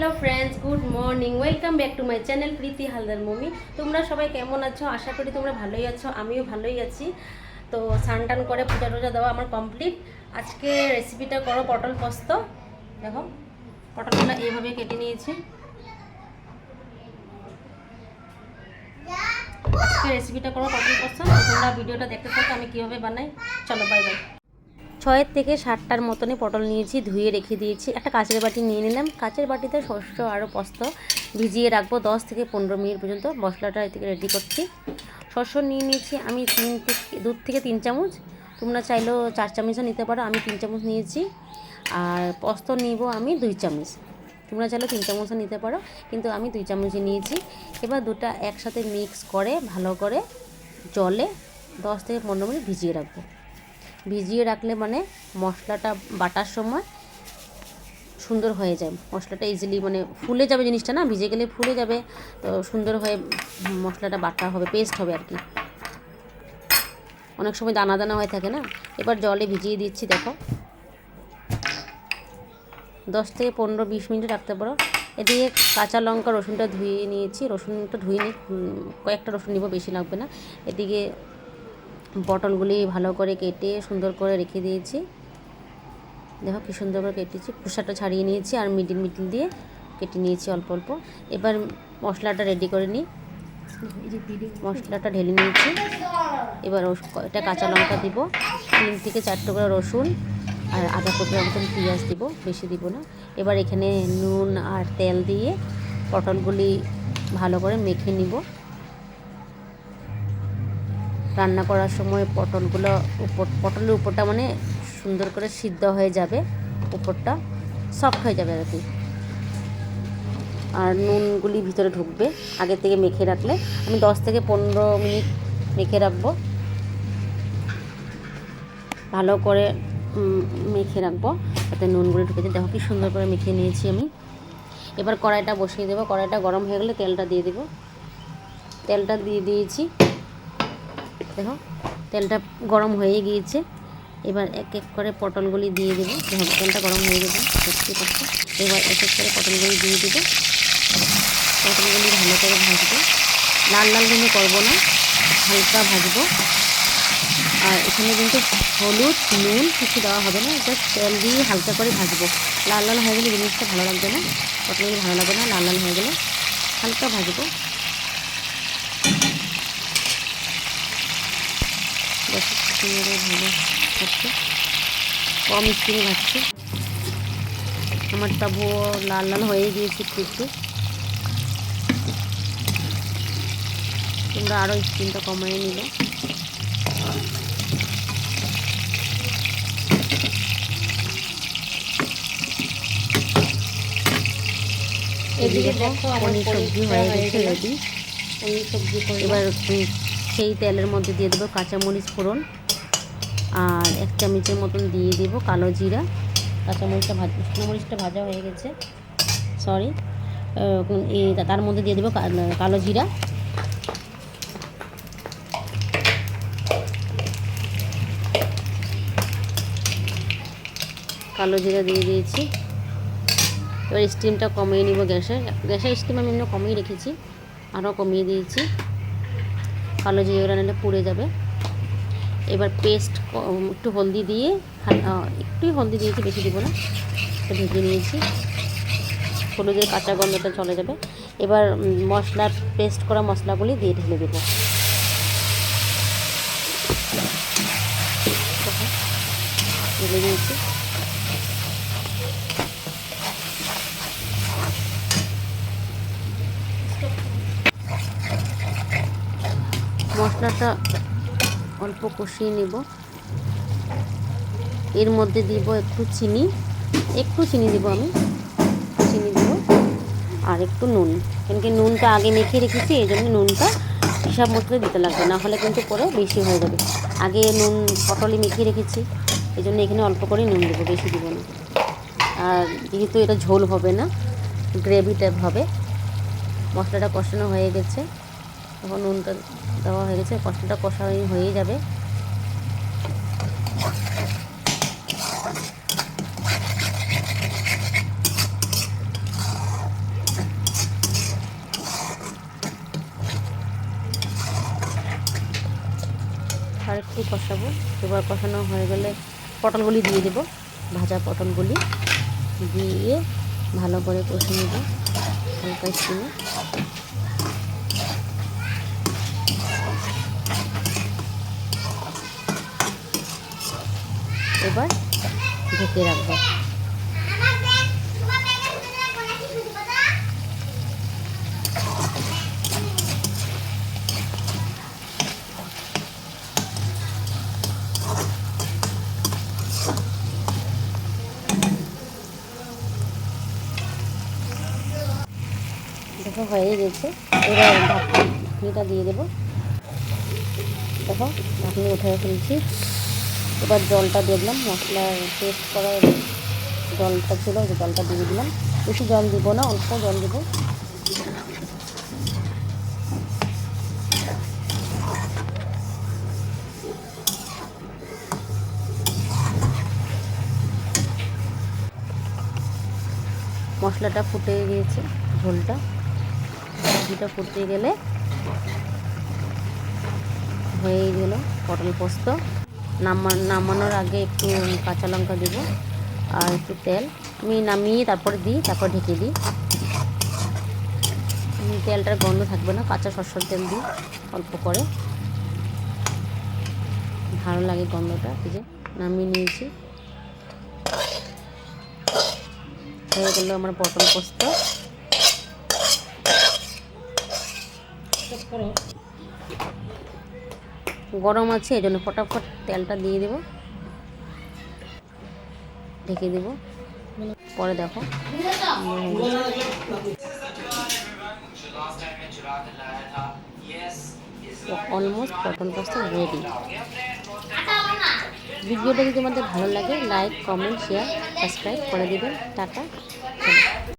Hello friends, good morning. Welcome back to my channel Preeti Haldar mommy. তোমরা সবাই কেমন আছো? আশা করি তোমরা ভালোই আছো, আমিও ভালোই আছি। তো স্নান টান করে পূজা টুজা দেওয়া আমার কমপ্লিট। আজকে রেসিপিটা করো পটল পোস্ত। দেখো পটলগুলো এইভাবে কেটে নিয়েছি। আজকে রেসিপিটা করো পটল পোস্ত। তোমরা ভিডিওটা দেখতে থাকো আমি কীভাবে বানাই। চলো বাই বাই। 6 থেকে 7টার মতনই পটল নিয়েছি, ধুয়ে রেখে দিয়েছি। একটা কাচের বাটি নিয়ে নিলাম। কাচের বাটিতে শস্য আরও পোস্ত ভিজিয়ে রাখবো 10 থেকে 15 মিনিট পর্যন্ত। মশলাটা এদিকে রেডি করছি। শস্য নিয়ে নিয়েছি আমি 2 থেকে 3 চামচ। তোমরা চাইলেও 4 চামচও নিতে পারো, আমি 3 চামচ নিয়েছি। আর পোস্ত নিব আমি 2 চামচ। তোমরা চাইলেও 3 চামচও নিতে পারো, কিন্তু আমি 2 চামচই নিয়েছি। এবার দুটা একসাথে মিক্স করে ভালো করে জলে 10 থেকে 15 মিনিট ভিজিয়ে রাখবো। ভিজিয়ে রাখলে মানে মশলাটা বাটার সময় সুন্দর হয়ে যায়। মশলাটা ইজিলি মানে ফুলে যাবে, জিনিসটা না ভিজে গেলে ফুলে যাবে, তো সুন্দর হয়ে মশলাটা বাটা হবে, পেস্ট হবে আর কি। অনেক সময় দানা দানা হয়ে থাকে না। এবার জলে ভিজিয়ে দিচ্ছি। দেখো 10 থেকে 15-20 মিনিট রাখতে পারো। এদিকে কাঁচা লঙ্কা রসুনটা ধুয়ে নিয়েছি। রসুনটা ধুয়ে নিই, কয়েকটা রসুন নিব, বেশি লাগবে না। এদিকে পটলগুলি ভালো করে কেটে সুন্দর করে রেখে দিয়েছি। দেখো কি সুন্দর করে কেটেছি, খোসাটা ছাড়িয়ে নিয়েছি আর মিডিল দিয়ে কেটে নিয়েছি অল্প অল্প। এবার মশলাটা রেডি করে নিই। মশলাটা ঢেলে নিয়েছি। এবার এটা কাঁচা লঙ্কা দিব, 3 থেকে 4 টুকরা রসুন আর আধা টুকরা মতন পেঁয়াজ দিব, বেশি দিব না। এবার এখানে নুন আর তেল দিয়ে পটলগুলি ভালো করে মেখে নিব। রান্না করার সময় পটলের উপরটা মানে সুন্দর করে সিদ্ধ হয়ে যাবে, উপরটা সফট হয়ে যাবে আর কি। আর নুনগুলি ভিতরে ঢুকবে আগে থেকে মেখে রাখলে। আমি 10 থেকে 15 মিনিট মেখে রাখবো, ভালো করে মেখে রাখবো যাতে নুনগুলি ঢুকেছে। দেখো কি সুন্দর করে মেখে নিয়েছি আমি। এবার কড়াইটা বসিয়ে দেবো। কড়াইটা গরম হয়ে গেলে তেলটা দিয়ে দেবো। তেলটা দিয়ে দিয়েছি। দেখো তেলটা গরম হয়ে গিয়েছে। এবার এক এক করে পটলগুলি দিয়ে দেবো। দেখো তেলটা গরম হয়ে যাবে, দেখতে পাচ্ছ। এবার এক এক করে পটলগুলি দিয়ে দেবো। পটলগুলি ভালো করে ভাজবো, লাল লাল কিন্তু করবো না, হালকা ভাজবো। আর এখানে কিন্তু হলুদ নুন কিছু দেওয়া হবে না, জাস্ট তেল দিয়ে হালকা করে ভাজবো। লাল লাল হয়ে গেলে জিনিসটা ভালো লাগবে না, পটলগুলি ভালো লাগবে না। লাল লাল হয়ে গেলে হালকা ভাজবো। দেখো সুন্দর ভালো হচ্ছে, কম স্টিমে ভাজছে। আমার তাবুও লাল লাল হয়ে গিয়েছে একটু। তোমরা আরও স্টিমটা কমিয়ে নিলে। এদিকে দেখো পনির সবজি হয়ে গেছে রেডি। পনির সবজি এবার সেই তেলের মধ্যে দিয়ে দেবো কাঁচামরিচ ফোড়ন, আর 1 চামচের মতন দিয়ে দেবো কালো জিরা। শুকনো মরিচটা ভাজা হয়ে গেছে, সরি। তার মধ্যে দিয়ে দেবো কালো জিরা, দিয়ে দিয়েছি। এবার স্টিমটা কমিয়ে নিব। গ্যাসের স্টিম আমি এমনি কমিয়ে রেখেছি, আরও কমিয়ে দিয়েছি। কালো জিরা নিলে পুড়ে যাবে। এবার পেস্ট একটু হলদি দিয়ে, একটুই হলদি দিয়েছি, বেশি দিব না, ভেজে নিয়েছি। হলুদের কাঁচা গন্ধটা চলে যাবে। এবার পেস্ট করা মশলাগুলি দিয়ে ঢেলে দেব। ঢেলে দিয়েছি। মশলাটা অল্প কষিয়ে নেব। এর মধ্যে দিব একটু চিনি দিব আমি, চিনি দিব আর একটু নুন। কেন নুনটা আগে মেখে রেখেছি, এই জন্য নুনটা হিসাব মতো দিতে লাগবে, না হলে কিন্তু পরে বেশি হয়ে যাবে। আগে নুন পটলে মেখে রেখেছি, এই জন্য এখানে অল্প করে নুন দেবো, বেশি দেবো না। আর যেহেতু এটা ঝোল হবে না, গ্রেভি টাইপ হবে। মশলাটা কষানো হয়ে গেছে, তখন নুনটা দেওয়া হয়ে গেছে, মশলাটা কষা হয়ে যাবে। একটু কষাবো। এবার কষানো হয়ে গেলে পটলগুলি দিয়ে দেবো, ভাজা পটলগুলি দিয়ে ভালো করে কষে নেব হালকা স্টিমে। এবার ঢেকে রাখবো। দেখো হয়ে গেছে। এবার ঢাকনিটা দিয়ে দেবো। দেখো ঢাকনি উঠে ফেলছি। এবার জলটা দিয়ে দিলাম, মশলার পেস্ট করা জলটা ছিল, যে জলটা দিয়ে দিলাম। বেশি জল দিব না, অল্প জল দেব। মশলাটা ফুটে গিয়েছে, ঝোলটা ফুটে গেলে হয়ে গেল পটল পোস্ত। নামানোর আগে একটু কাঁচা লঙ্কা দেব আর একটু তেল। আমি নামিয়ে তারপরে দিই, তারপর ঢেকে দিই। তেলটার গন্ধ থাকবে না, কাঁচা সরষের তেল দিই অল্প করে, ভালো লাগে গন্ধটা। এই যে নামিয়ে নিয়েছি, হয়ে গেল আমার পটল পোস্ত। গরম আছে এই জন্য ফটাফট তেলটা দিয়ে দেব, ঢেকে দেব। পরে দেখো অলমোস্ট পটল পোস্ত রেডি। ভিডিওটা যদি তোমাদের ভালো লাগে লাইক, কমেন্ট, শেয়ার, সাবস্ক্রাইব করে দেবেন। টাটা।